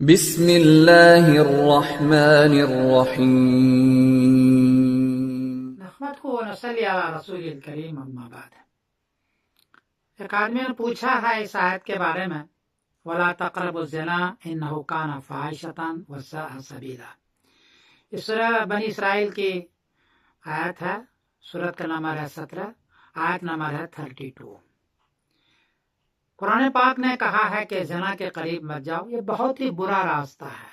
بسم اللہ الرحمن الرحیم نحمدہ ونصلی علی رسول الکریم اما بعد۔ ایک آدمی نے پوچھا ہے اس آیت کے بارے میں، وَلَا تَقْرَبُوا الزِّنَا إِنَّهُ كَانَ فَاحِشَةً وَسَاءَ سَبِيلًا۔ اس سورہ بنی اسرائیل کی آیت ہے، سورت کا نمبر ہے 17، آیت نمبر ہے 32۔ قرآن پاک نے کہا ہے کہ زنا کے قریب مت جاؤ، یہ بہت ہی برا راستہ ہے۔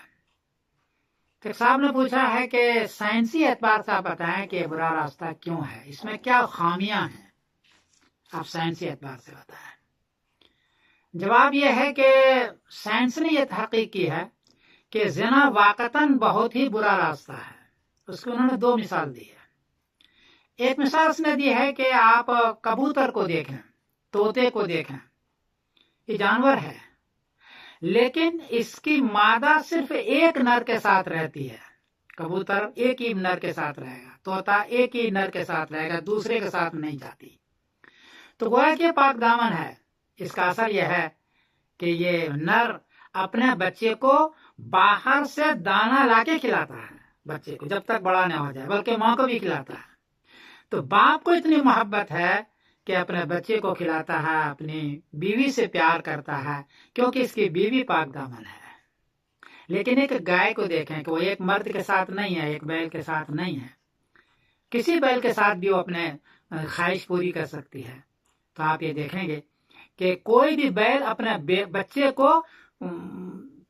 ایک صاحب نے پوچھا ہے کہ سائنسی اعتبار سے آپ بتائیں کہ یہ برا راستہ کیوں ہے، اس میں کیا خامیاں ہیں، آپ سائنسی اعتبار سے بتائیں۔ جواب یہ ہے کہ سائنس نے یہ تحقیق کی ہے کہ زنا واقعتاً بہت ہی برا راستہ ہے۔ اس کو انہوں نے دو مثال دی ہے۔ ایک مثال اس نے دی ہے کہ آپ کبوتر کو دیکھیں، طوطے کو دیکھیں، یہ جانور ہے لیکن اس کی مادہ صرف ایک نر کے ساتھ رہتی ہے۔ کبوتر ایک ہی نر کے ساتھ رہے گا، طوطا ایک ہی نر کے ساتھ رہے گا، دوسرے کے ساتھ نہیں جاتی۔ تو گویا کہ پاک دامن ہے۔ اس کا اثر یہ ہے کہ یہ نر اپنے بچے کو باہر سے دانا لا کے کھلاتا ہے، بچے کو جب تک بڑا نہ ہو جائے، بلکہ ماں کو بھی کھلاتا ہے۔ تو باپ کو اتنی محبت ہے کہ اپنے بچے کو کھلاتا ہے، اپنی بیوی سے پیار کرتا ہے، کیونکہ اس کی بیوی پاک دامن ہے۔ لیکن ایک گائے کو دیکھیں کہ وہ ایک مرد کے ساتھ نہیں ہے، ایک بیل کے ساتھ نہیں ہے، کسی بیل کے ساتھ بھی وہ اپنے خواہش پوری کر سکتی ہے۔ تو آپ یہ دیکھیں گے کہ کوئی بھی بیل اپنے بچے کو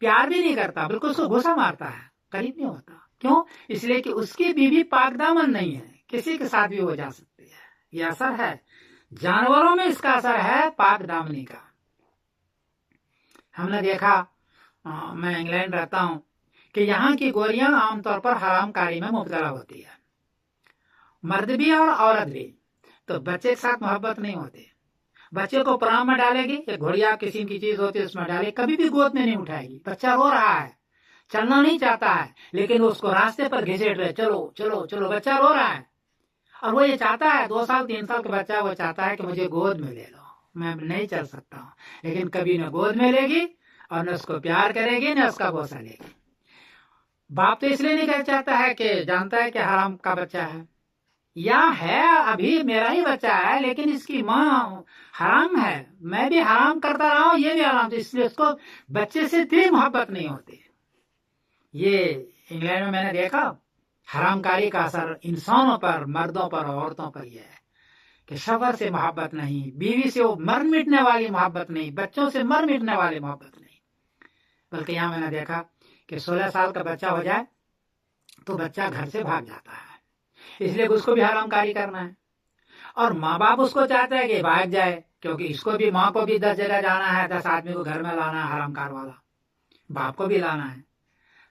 پیار بھی نہیں کرتا، بلکہ اس کو گھوسا مارتا ہے، قریب نہیں ہوتا۔ کیوں؟ اس لیے کہ اس کی بیوی پاک دامن نہیں ہے، کسی کے ساتھ بھی وہ جا سکتی ہے۔ یہ اثر ہے جانوروں میں، اس کا اثر ہے پاک دامنی کا۔ ہم نے دیکھا، میں انگلینڈ رہتا ہوں، کہ یہاں کی گوریاں عام طور پر حرام کاری میں مبتلا ہوتی ہے، مرد بھی اور عورت بھی۔ تو بچے کے ساتھ محبت نہیں ہوتی، بچے کو پرام میں ڈالے گی، ایک گھڑیا قسم کی چیز ہوتی ہے اس میں ڈالے، کبھی بھی گود میں نہیں اٹھائے گی۔ بچہ رو رہا ہے، چلنا نہیں چاہتا ہے، لیکن اس کو راستے پر گھسیٹ رہے، چلو چلو چلو، بچہ رو رہا ہے اور وہ یہ چاہتا ہے، 2 سال 3 سال کا بچہ وہ چاہتا ہے کہ مجھے گود میں لے لو، میں نہیں چل سکتا ہوں، لیکن کبھی نہ گود میں لے گی اور نہ اس کو پیار کرے گی، نہ اس کا بوسہ لے گی۔ باپ تو اس لیے نہیں کہنا چاہتا ہے کہ جانتا ہے کہ حرام کا بچہ ہے، یا ہے ابھی میرا ہی بچہ ہے لیکن اس کی ماں حرام ہے، میں بھی حرام کرتا رہا ہوں، یہ بھی حرام، اس لیے اس کو بچے سے اتنی محبت نہیں ہوتی۔ یہ انگلینڈ میں نے دیکھا، حرام کاری کا اثر انسانوں پر، مردوں پر، عورتوں پر یہ ہے کہ شوہر سے محبت نہیں، بیوی سے وہ مر مٹنے والی محبت نہیں، بچوں سے مر مٹنے والی محبت نہیں۔ بلکہ یہاں میں نے دیکھا کہ 16 سال کا بچہ ہو جائے تو بچہ گھر سے بھاگ جاتا ہے، اس لیے اس کو بھی حرام کاری کرنا ہے، اور ماں باپ اس کو چاہتے ہیں کہ بھاگ جائے، کیونکہ اس کو بھی، ماں کو بھی 10 جگہ جانا ہے، 10 آدمی کو گھر میں لانا ہے، حرام کار والا باپ کو بھی لانا ہے۔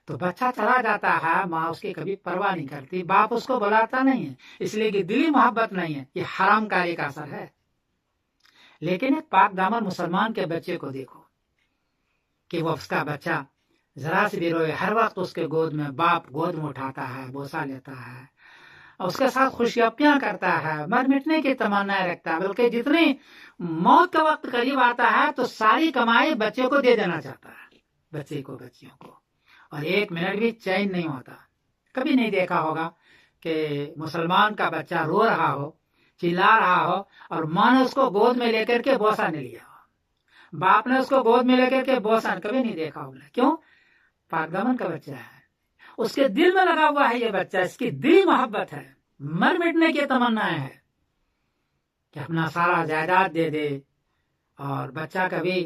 تو بچہ چلا جاتا ہے، ماں اس کی کبھی پرواہ نہیں کرتی، باپ اس کو بلاتا نہیں ہے، اس لیے کہ دلی محبت نہیں ہے۔ یہ حرام کاری کا اثر ہے۔ لیکن ایک پاک دامن مسلمان کے بچے کو دیکھو کہ وہ اس کا بچہ ذرا سے بھی روئے، ہر وقت اس کے گود میں، باپ گود میں اٹھاتا ہے، بوسہ لیتا ہے، اس کے ساتھ خوشیاں کرتا ہے، مر مٹنے کی تمنا رکھتا ہے، بلکہ جتنی موت کا وقت قریب آتا ہے تو ساری کمائی بچے کو دے دینا چاہتا ہے، بچیوں کو، اور 1 منٹ بھی چین نہیں ہوتا۔ کبھی نہیں دیکھا ہوگا کہ مسلمان کا بچہ رو رہا ہو، چلا رہا ہو، اور ماں نے اس کو گود میں لے کر کے بوسہ نہیں لیا ہو، باپ نے اس کو گود میں لے کر کے بوسہ، کبھی نہیں دیکھا ہوگا۔ کیوں؟ پاک دامن کا بچہ ہے، اس کے دل میں لگا ہوا ہے یہ بچہ، اس کی دلی محبت ہے، مر مٹنے کی تمنا ہے کہ اپنا سارا جائیداد دے دے، اور بچہ کبھی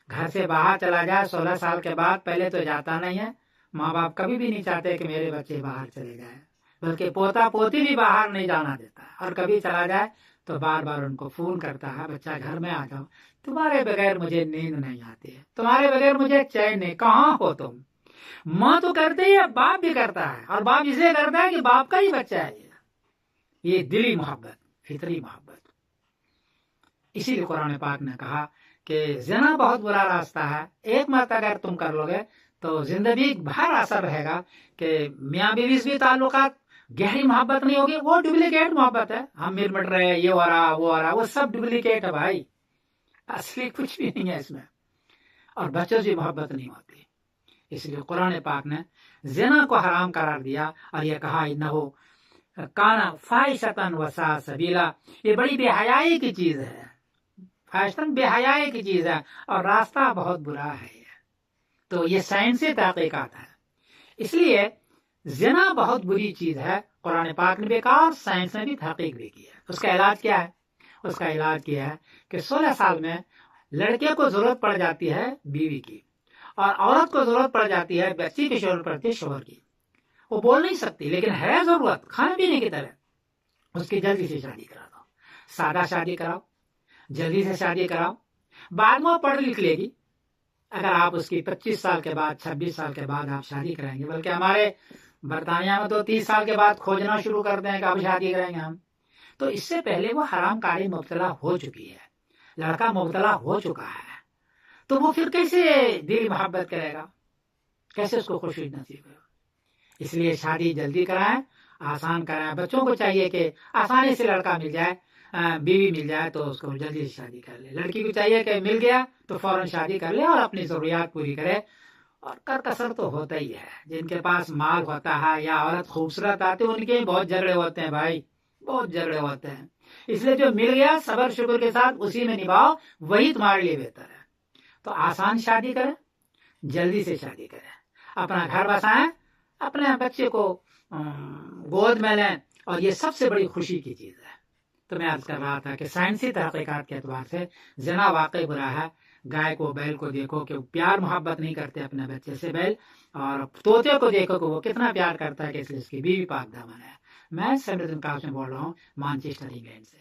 گھر سے باہر چلا جائے 16 سال کے بعد، پہلے تو جاتا نہیں ہے، ماں باپ کبھی بھی نہیں چاہتے کہ میرے بچے باہر چلے جائیں، بلکہ پوتا پوتی بھی باہر نہیں جانا دیتا، اور کبھی چلا جائے تو بار بار ان کو فون کرتا ہے، بچہ گھر میں آ جاؤ، تمہارے بغیر مجھے نیند نہیں آتی ہے، تمہارے بغیر مجھے چین نہیں، کہاں ہو تم؟ ماں تو کرتے ہی ہے، باپ بھی کرتا ہے، اور باپ اس لیے کرتا ہے کہ باپ کا ہی بچہ ہے۔ یہ دلی محبت، فطری محبت۔ اسی لیے قرآن پاک نے کہا کہ زنا بہت برا راستہ ہے، ایک مرتبہ اگر تم کر لو گے تو زندگی بھر اثر رہے گا کہ میاں بیوی سے بھی تعلقات، گہری محبت نہیں ہوگی، وہ ڈپلیکیٹ محبت ہے، ہم مل مٹ رہے ہیں، یہ ہو رہا وہ ہو رہا، وہ سب ڈپلیکیٹ ہے بھائی، اصلی کچھ بھی نہیں ہے اس میں، اور بچوں سے محبت نہیں ہوتی۔ اس لیے قرآن پاک نے زنا کو حرام قرار دیا اور یہ کہا انہو کانا فاحشۃ وساء سبیلا، یہ بڑی بے حیائی کی چیز ہے، فاحشۃ بے حیائی کی چیز ہے اور راستہ بہت برا ہے۔ تو یہ سائنسی تحقیقات ہے، اس لیے زنا بہت بری چیز ہے، قرآن پاک نے بھی کہا اور سائنس نے بھی تحقیق بھی کی ہے۔ اس کا علاج کیا ہے؟ اس کا علاج کیا ہے کہ 16 سال میں لڑکے کو ضرورت پڑ جاتی ہے بیوی کی، اور عورت کو ضرورت پڑ جاتی ہے، بچی کی ضرورت پڑتی ہے شوہر کی۔ وہ بول نہیں سکتی لیکن ہے ضرورت کھانے پینے کی طرح، اس کی جلدی سے شادی کرا دو، سادہ شادی کراؤ، جلدی سے شادی کراؤ، بعد میں وہ پڑھ لکھ لے گی۔ اگر آپ اس کی 25 سال کے بعد 26 سال کے بعد آپ شادی کرائیں گے، بلکہ ہمارے برطانیہ میں تو 30 سال کے بعد کھوجنا شروع کرتے ہیں کہ اب شادی کریں گے ہم، تو اس سے پہلے وہ حرام کاری مبتلا ہو چکی ہے، لڑکا مبتلا ہو چکا ہے، تو وہ پھر کیسے دل محبت کرے گا، کیسے اس کو خوشی نصیب ہوگا؟ اس لیے شادی جلدی کرائیں، آسان کرائیں۔ بچوں کو چاہیے کہ آسانی سے لڑکا مل جائے، بیوی مل جائے تو اس کو جلدی سے شادی کر لے۔ لڑکی کو چاہیے کہ مل گیا تو فوراً شادی کر لے اور اپنی ضروریات پوری کرے۔ اور کر کسر تو ہوتا ہی ہے، جن کے پاس مال ہوتا ہے یا عورت خوبصورت آتی ہے ان کے بہت جھگڑے ہوتے ہیں بھائی، بہت جھگڑے ہوتے ہیں۔ اس لیے جو مل گیا صبر شکر کے ساتھ اسی میں نبھاؤ، وہی تمہارے لیے بہتر ہے۔ تو آسان شادی کریں، جلدی سے شادی کریں، اپنا گھر بسائیں، اپنے بچے کو گود میں لیں، اور یہ سب سے بڑی خوشی کی چیز ہے۔ تو میں عرض کر رہا تھا کہ سائنسی تحقیقات کے اعتبار سے زنا واقعی برا ہے۔ گائے کو بیل کو دیکھو کہ پیار محبت نہیں کرتے اپنے بچے سے بیل، اور طوطے کو دیکھو کہ وہ کتنا پیار کرتا ہے کہ اس لیے اس کی بیوی پاک دامن ہے۔ میں سمیردن کاش میں بول رہا ہوں، مانچسٹر انگلینڈ سے۔